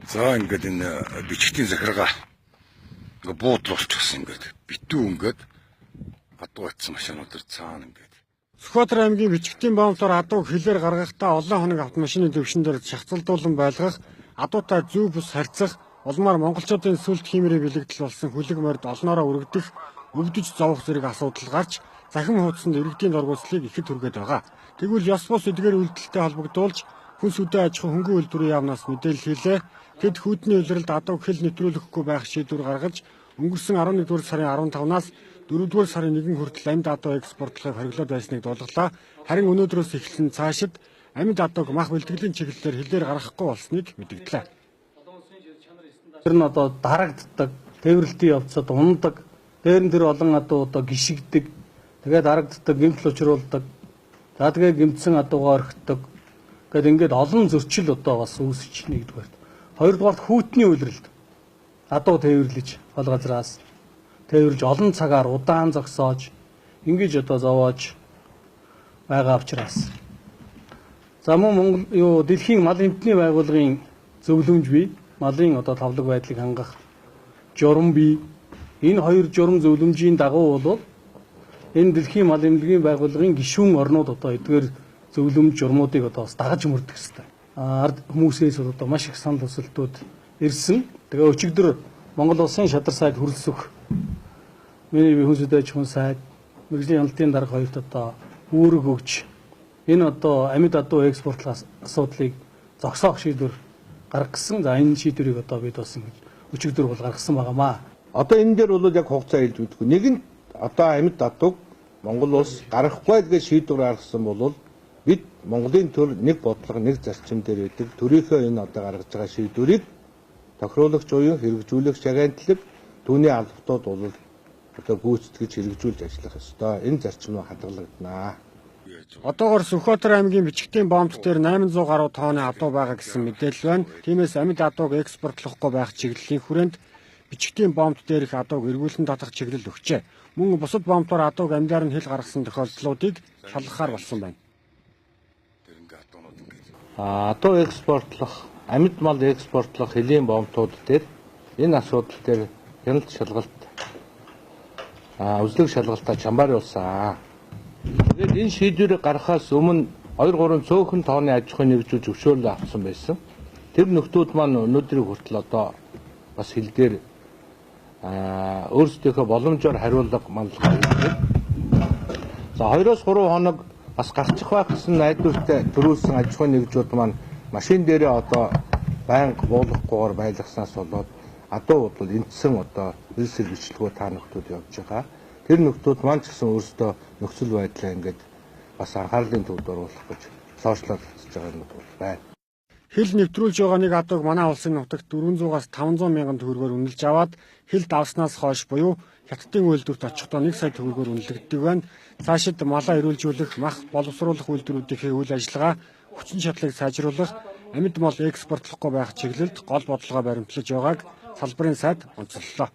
За ингээд энэ бичгтийн захиргаа ингээд буудлуулчихсан ингээд битүү ингээд адуу атсан машинуудаар цаана ингээд. Сүхбаатар аймгийн бичгтийн боомлоор адууг хилээр гаргахдаа олон хоног автомашины дэвшин дээр чагцалдуулан байлгах, адуутай зүү бус харьцах, улмаар монголчуудын сүлд хиймэрийн бэлэгдэл болсон хүлэг морьд олноороо өргөдөх, өвдөж зовох зэрэг асуудал гарч захин хуудсанд иргэдийн дургуутслыг ихэд түргээд байгаа. Тэгвэл ёс бус эдгээр үйлдэлтэй холбогдуулж хүн сүдэ аж ахуй хөнгөн үйлдвэрийн яамнаас мэдээлэл хийлээ. Тэд хүйтний улиралд адууг хил нэвтрүүлэхгүй байх шийдвэр гаргаж өнгөрсөн 11-р сарын 15-наас 4-р сарын 1 хүртэл амьд адуу экспортлохыг хориглоод байсныг дуулгалаа. Харин өнөөдрөөс эхэлсэн цаашид амьд адууг мах бэлтгэлийн чиглэлээр хилээр гаргахгүй болсныг мэдгдлээ. Тэр нь одоо дарагддаг, тээвэрлэлтийн явцад ундаг, дээр нь тэр олон адуу одоо гიშгдэг, тэгээд дарагддаг, гэмтэл учруулдаг. За тэгээ гэмтсэн адуугаа орхидог. Гэт ингээд олон зөрчил одоо бас үүсэж нэгдүгээрт. Хоёрдугаарт хүйтний улиралд адуу тээвэрлэж гол газраас тээвэрлж олон цагаар удаан зогсоож ингэж одоо зовоож байгаа учраас. За мөн Монгол дэлхийн мал эмтний байгууллагын зөвлөмж бий, малын одоо тавлаг байдлыг хангах журам бий. Энэ хоёр журам зөвлөмжийн дагуу бол энэ дэлхийн мал эмнэлгийн байгууллагын гишүүн орнууд одоо эдгээр зөвлөмж журмуудыг одоо бас дагаж мөрдөх хэрэгтэй. Ард хүмүүсээс одоо маш их санал хүсэлтүүд ирсэн. Тэгээ өчигдөр Монгол улсын шадар сайд хүрэлцэх миний хүн сүдэ аж ахуйн сайд, мэргэжлийн хяналтын дарга хоёрт одоо үүрэг өгч энэ одоо амьд адуу экспортлох асуудлыг зогсоох шийдвэр гаргасан. За энэ шийдвэрийг одоо бид бас ингэж өчигдөр бол гаргасан байгаамаа. Одоо энэ дээр бол яг хугацаа хэлж өгдөг. Нэг нь одоо амьд адууг Монгол улс гаргахгүй гэж шийдвэр гаргасан бол бид Монголын төр нэг бодлого, нэг зарчим дээр байдаг. Төрийнхөө энэ одоо гаргаж байгаа шийдвэрийг тохируулагч буюу хэрэгжүүлэгч агентлаг түүний албатууд бол одоо гүйцэтгэж хэрэгжүүлж ажиллах ёстой. Энэ зарчим нь хадгалагдана. Одоогоор Сүхбаатар аймгийн бичгтийн боомт дээр 800 гаруй тонны адуу байгаа гэсэн мэдээлэл байна. Тиймээс амьд адууг экспортлохгүй байх чиглэлийн хүрээнд бичгтийн боомт дээрх адууг эргүүлэн татах чиглэл өгчээ. Мөн бусад боомтоор адууг амьдаар нь хил гаргасан тохиолдлуудыг шалгахаар болсон байна. Адуу экспортлох, амьд мал экспортлох хэлийн боомтууд дээр энэ асуудал дээр хяналт шалгалт үзлэг шалгалтаа чамбааруулсан. Тэгээд энэ шийдвэрийг гаргахаас өмнө 2-3 цөөхөн тооны аж ахуй нэгжүүл зөвшөөрөл авсан байсан. Тэр нөхдүүд маань өнөөдрийг хүртэл одоо бас хил дээр өөрсдийнхөө боломжоор хариулга мандалгаа хийдэг. За 2-3 хоног бас гарчих байх гэсэн найдвартай төрүүлсэн аж ахуй нэгжүүд маань машин дээрээ одоо байнга буулгахгүйгээр байлгаснаас болоод адуу бол энтсэн одоо эрсэл бичлэгөө та нөхдүүд явж байгаа. Тэр нөхдүүд маань ч гэсэн өөрсдөө нөхцөл байдлаа ингээд бас анхаарлын төвд оруулах гэж сошиалд хийж байгаа юм бол байна. Хил нэвтрүүлж байгаа нэг адууг манай улсын нутагт 400-аас 500 мянган төгрөгөөр үнэлж аваад хил давснаас хойш буюу хятадын үйлдвэрт очихдоо 1 сая төгрөгөөр үнэлэгддэг байна. Цаашид малаа эрүүлжүүлэх, мах боловсруулах үйлдвэрүүдийн үйл ажиллагаа хүчин чадлыг сайжруулах, амьд мал экспортлохгүй байх чиглэлд гол бодлогоо баримтлаж байгааг салбарын сайд онцоллоо.